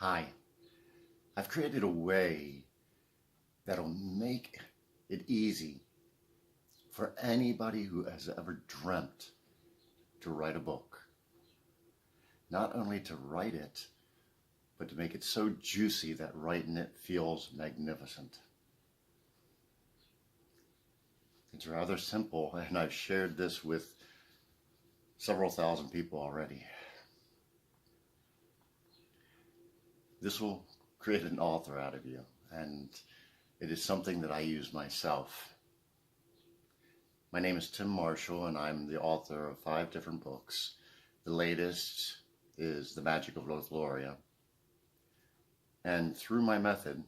Hi, I've created a way that'll make it easy for anybody who has ever dreamt to write a book. Not only to write it, but to make it so juicy that writing it feels magnificent. It's rather simple, and I've shared this with several thousand people already. This will create an author out of you, and it is something that I use myself. My name is Tim Marshall, and I'm the author of 5 different books. The latest is The Magic of Lothlorien. And through my method,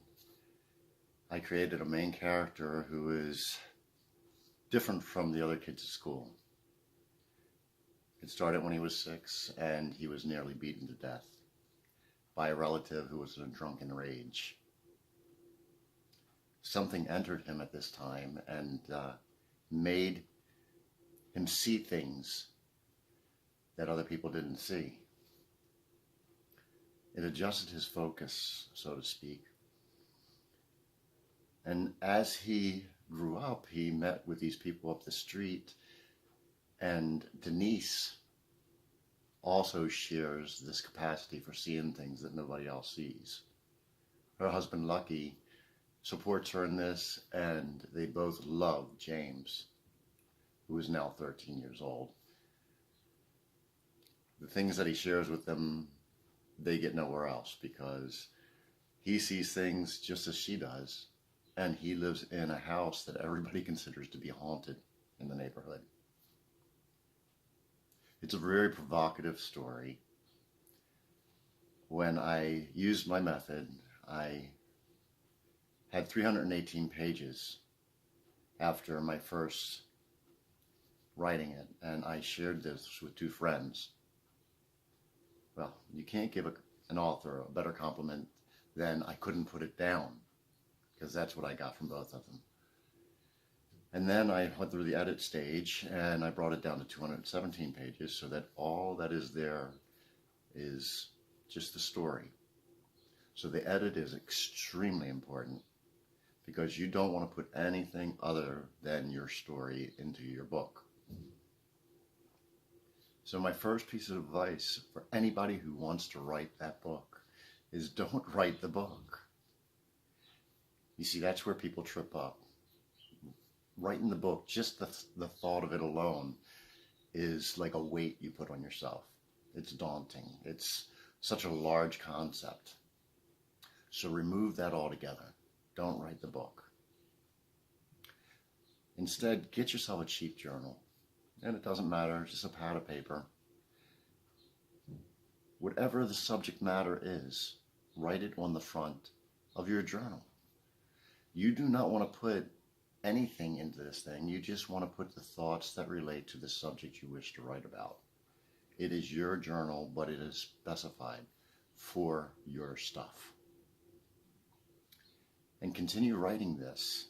I created a main character who is different from the other kids at school. It started when he was 6, and he was nearly beaten to death by a relative who was in a drunken rage. Something entered him at this time and made him see things that other people didn't see. It adjusted his focus, so to speak. And as he grew up, he met with these people up the street, and Denise also shares this capacity for seeing things that nobody else sees. Her husband, Lucky, supports her in this, and they both love James, who is now 13 years old. The things that he shares with them, they get nowhere else, because he sees things just as she does, and he lives in a house that everybody considers to be haunted in the neighborhood. It's a very provocative story. When I used my method, I had 318 pages after my first writing it, and I shared this with 2 friends. Well, you can't give an author a better compliment than I couldn't put it down, because that's what I got from both of them. And then I went through the edit stage, and I brought it down to 217 pages, so that all that is there is just the story. So the edit is extremely important, because you don't want to put anything other than your story into your book. So my first piece of advice for anybody who wants to write that book is don't write the book. You see, that's where people trip up. Writing the book, just the thought of it alone is like a weight you put on yourself. It's daunting. It's such a large concept. So remove that altogether. Don't write the book. Instead, get yourself a cheap journal. And it doesn't matter, just a pad of paper. Whatever the subject matter is, write it on the front of your journal. You do not want to put anything into this thing. You just want to put the thoughts that relate to the subject you wish to write about. It is your journal, but it is specified for your stuff. And continue writing this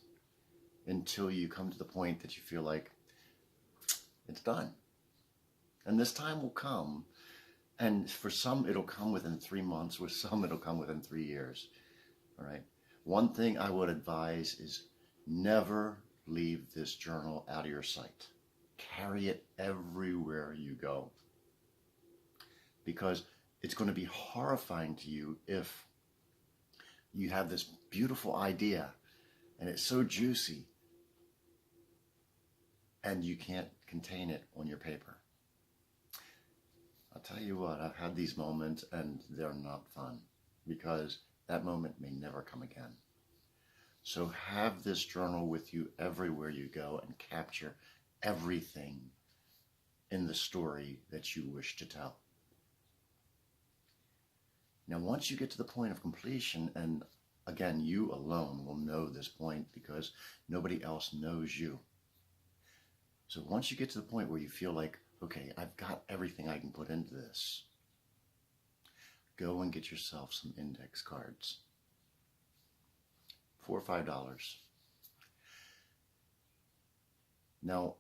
until you come to the point that you feel like it's done. And this time will come, and for some it'll come within 3 months, with some it'll come within 3 years. All right. One thing I would advise is never leave this journal out of your sight. Carry it everywhere you go, because it's going to be horrifying to you if you have this beautiful idea and it's so juicy and you can't contain it on your paper. I'll tell you what, I've had these moments, and they're not fun, because that moment may never come again. So have this journal with you everywhere you go and capture everything in the story that you wish to tell. Now, once you get to the point of completion, and again, you alone will know this point because nobody else knows you. So once you get to the point where you feel like, okay, I've got everything I can put into this, go and get yourself some index cards. $4 or $5. Now,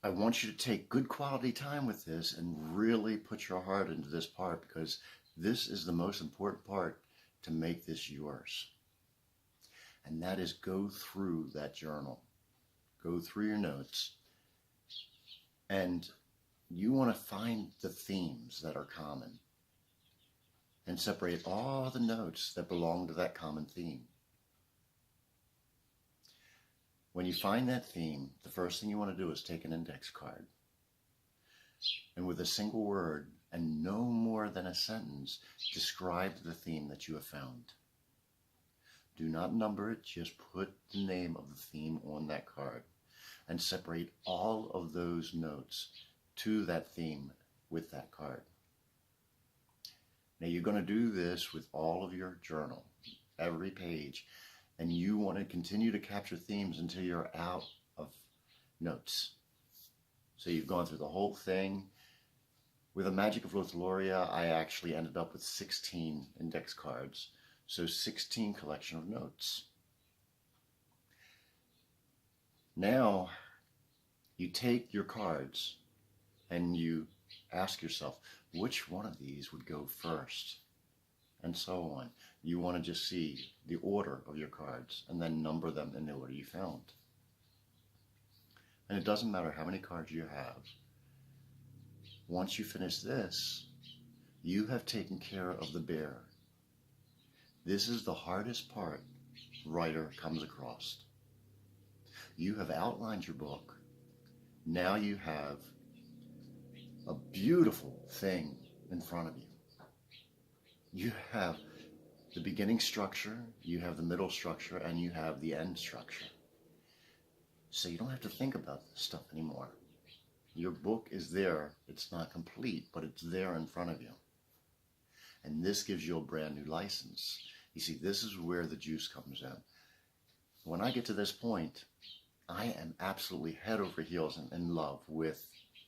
I want you to take good quality time with this and really put your heart into this part, because this is the most important part to make this yours. And that is go through that journal. Go through your notes. And you want to find the themes that are common. And separate all the notes that belong to that common theme. When you find that theme, the first thing you want to do is take an index card. And with a single word, and no more than a sentence, describe the theme that you have found. Do not number it, just put the name of the theme on that card. And separate all of those notes to that theme with that card. Now you're going to do this with all of your journal, every page, and you want to continue to capture themes until you're out of notes. So you've gone through the whole thing. With the Magic of Lothlorien, I actually ended up with 16 index cards, so 16 collection of notes. Now you take your cards and you ask yourself, which one of these would go first? And so on. You want to just see the order of your cards and then number them in the order you found. And it doesn't matter how many cards you have. Once you finish this, you have taken care of the bear. This is the hardest part the writer comes across. You have outlined your book. Now you have a beautiful thing in front of you. You have the beginning structure, you have the middle structure, and you have the end structure. So you don't have to think about this stuff anymore. Your book is there. It's not complete, but it's there in front of you. And this gives you a brand new license. You see, this is where the juice comes in. When I get to this point, I am absolutely head over heels and in love with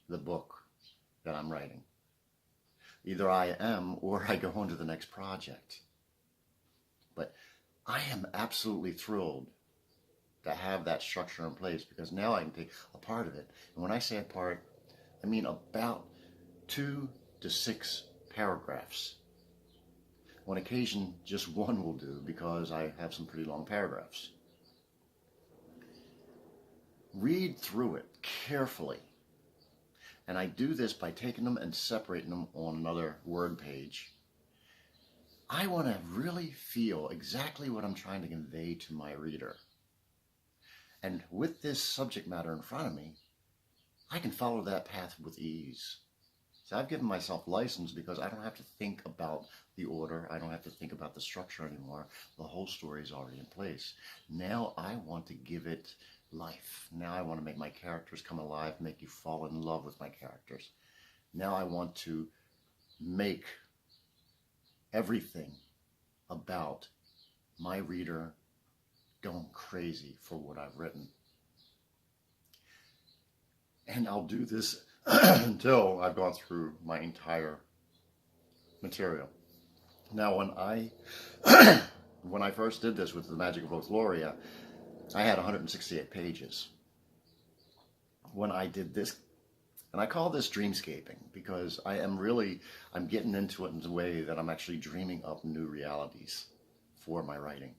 the book that I'm writing. Either I am or I go on to the next project. But I am absolutely thrilled to have that structure in place because now I can take a part of it. And when I say a part, I mean about 2 to 6 paragraphs. On occasion, just one will do because I have some pretty long paragraphs. Read through it carefully. And I do this by taking them and separating them on another word page. I want to really feel exactly what I'm trying to convey to my reader. And with this subject matter in front of me, I can follow that path with ease. So I've given myself license because I don't have to think about the order. I don't have to think about the structure anymore. The whole story is already in place. Now I want to give it life. Now I want to make my characters come alive, make you fall in love with my characters. Now I want to make everything about my reader going crazy for what I've written. And I'll do this until I've gone through my entire material. Now, when I first did this with the Magic of Lothlorien, I had 168 pages. When I did this, and I call this dreamscaping because I'm getting into it in a way that I'm actually dreaming up new realities for my writing.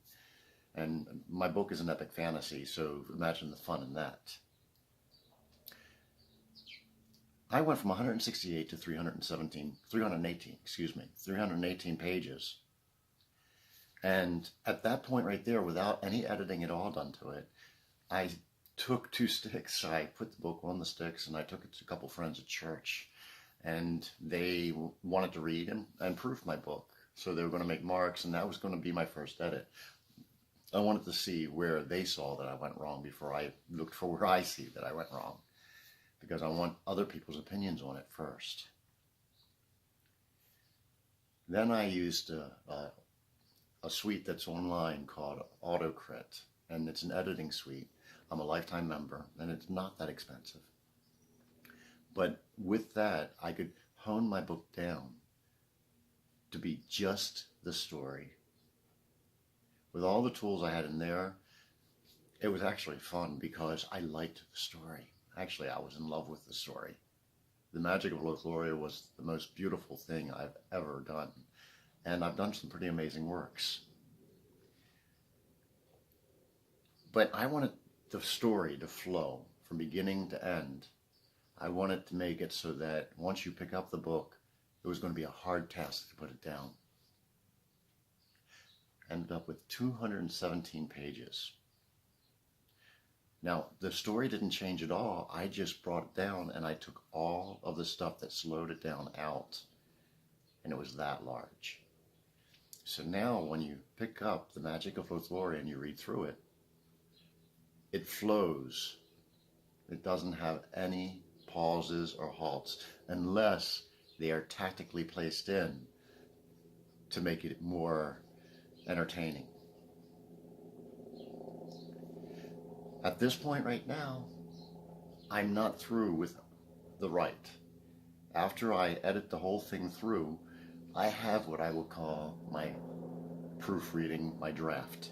And my book is an epic fantasy, so imagine the fun in that. I went from 168 to 318 pages. And at that point right there, without any editing at all done to it, I took 2 sticks. I put the book on the sticks and I took it to a couple friends at church. And they wanted to read and proof my book. So they were going to make marks, and that was going to be my first edit. I wanted to see where they saw that I went wrong before I looked for where I see that I went wrong. Because I want other people's opinions on it first. Then I used a suite that's online called AutoCrit, and it's an editing suite. I'm a lifetime member, and it's not that expensive. But with that, I could hone my book down to be just the story. With all the tools I had in there, it was actually fun because I liked the story. Actually, I was in love with the story. The Magic of Lothlorien was the most beautiful thing I've ever done. and I've done some pretty amazing works. But I wanted the story to flow from beginning to end. I wanted to make it so that once you pick up the book, it was going to be a hard task to put it down. Ended up with 217 pages. Now, the story didn't change at all. I just brought it down and I took all of the stuff that slowed it down out, and it was that large. So now when you pick up The Magic of Lothlorien and you read through it, it flows. It doesn't have any pauses or halts unless they are tactically placed in to make it more entertaining. At this point right now, I'm not through with the write. After I edit the whole thing through, I have what I will call my proofreading, my draft.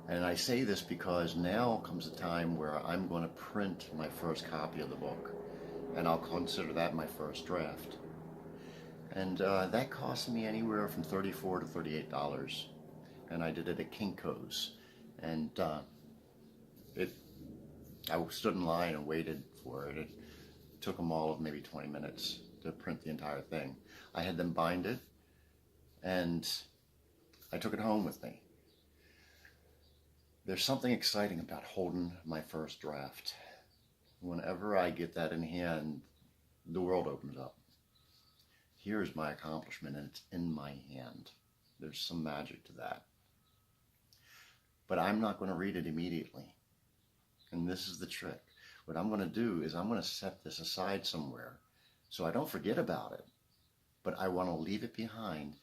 And I say this because now comes a time where I'm going to print my first copy of the book, and I'll consider that my first draft. And that cost me anywhere from $34 to $38, and I did it at Kinko's. And I stood in line and waited for it. It took them all of maybe 20 minutes to print the entire thing. I had them bind it, and I took it home with me. There's something exciting about holding my first draft. Whenever I get that in hand, the world opens up. Here's my accomplishment, and it's in my hand. There's some magic to that. But I'm not going to read it immediately. And this is the trick. What I'm going to do is I'm going to set this aside somewhere so I don't forget about it. But I want to leave it behind.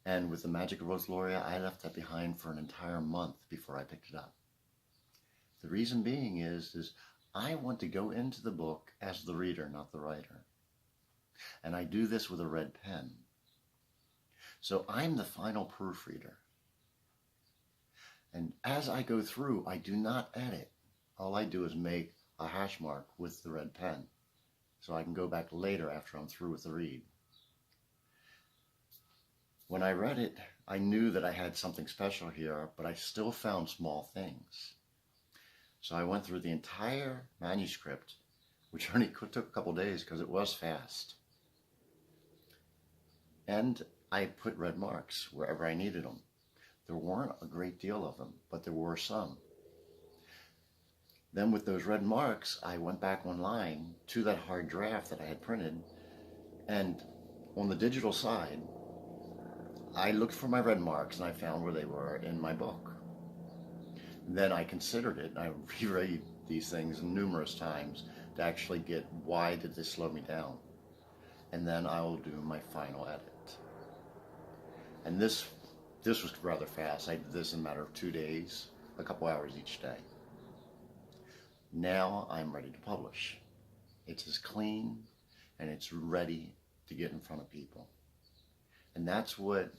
And with The Magic of Lothlorien, I left that behind for an entire month before I picked it up. The reason being is I want to go into the book as the reader, not the writer. And I do this with a red pen. So I'm the final proofreader. And as I go through, I do not edit. All I do is make a hash mark with the red pen, so I can go back later after I'm through with the read. When I read it, I knew that I had something special here, but I still found small things. So I went through the entire manuscript, which only took a couple days because it was fast. And I put red marks wherever I needed them. There weren't a great deal of them, but there were some. Then with those red marks, I went back online to that hard draft that I had printed, and on the digital side, I looked for my red marks and I found where they were in my book. Then I considered it, and I reread these things numerous times to actually get why did this slow me down. And then I will do my final edit. And this was rather fast. I did this in a matter of 2 days, a couple hours each day. Now I'm ready to publish. It's as clean and it's ready to get in front of people. And that's what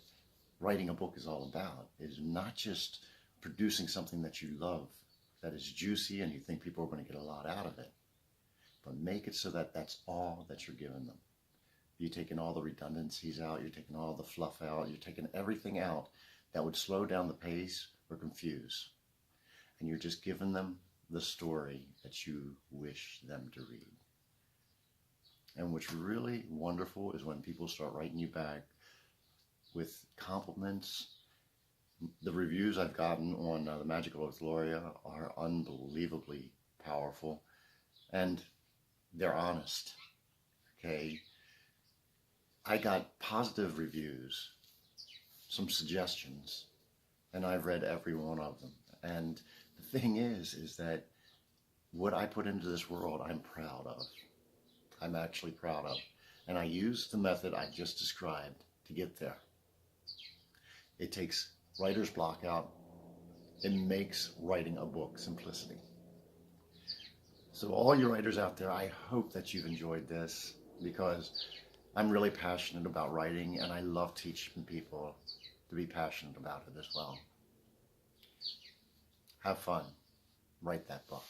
writing a book is all about, is not just producing something that you love, that is juicy and you think people are going to get a lot out of it, but make it so that that's all that you're giving them. You're taking all the redundancies out, you're taking all the fluff out, you're taking everything out that would slow down the pace or confuse. And you're just giving them the story that you wish them to read. And what's really wonderful is when people start writing you back with compliments. The reviews I've gotten on The Magic of Lothlorien are unbelievably powerful, and they're honest. Okay, I got positive reviews, some suggestions, and I've read every one of them. And the thing is that what I put into this world, I'm proud of. I'm actually proud of. And I use the method I just described to get there. It takes writer's block out. It makes writing a book simplicity. So all you writers out there, I hope that you've enjoyed this, because I'm really passionate about writing and I love teaching people to be passionate about it as well. Have fun. Write that book.